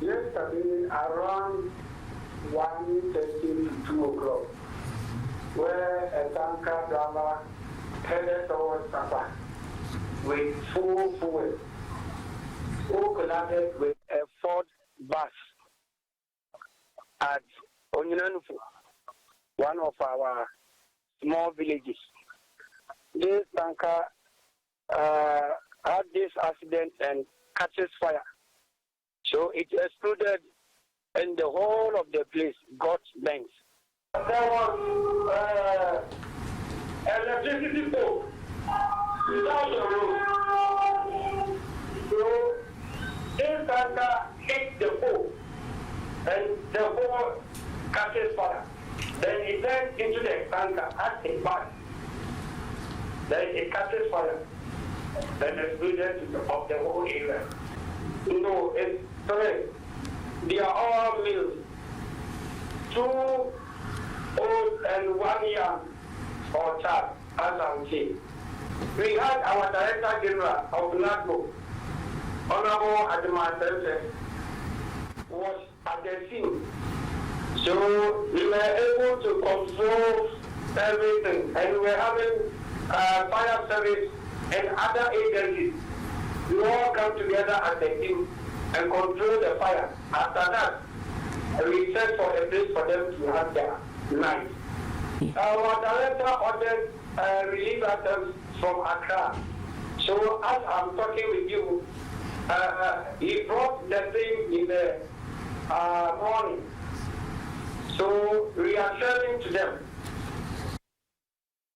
Yesterday, around 1:30 to 2 o'clock, where a tanker driver headed towards Sapa with full fuel, who collided with a Ford bus at Onyinanofa, one of our small villages. This tanker had this accident and catches fire. So it exploded and the whole of the place got burnt. There was electricity pole without the road. So this tanker hit the pole and the pole catches fire. Then it went into the tanker at the back. Then it catches fire. Then exploded of the whole area. No, it's correct. They are all males. 2 old and 1 young or child, as I'm saying. We had our Director General of NATO, Honorable Adama Sese, was at the scene. So we were able to control everything, and we were having fire service and other agencies. We all come together as a team and control the fire. After that, we search for a place for them to have their night. Our director ordered relief items from Accra. So as I'm talking with you, he brought the thing in the morning. So we are sharing to them.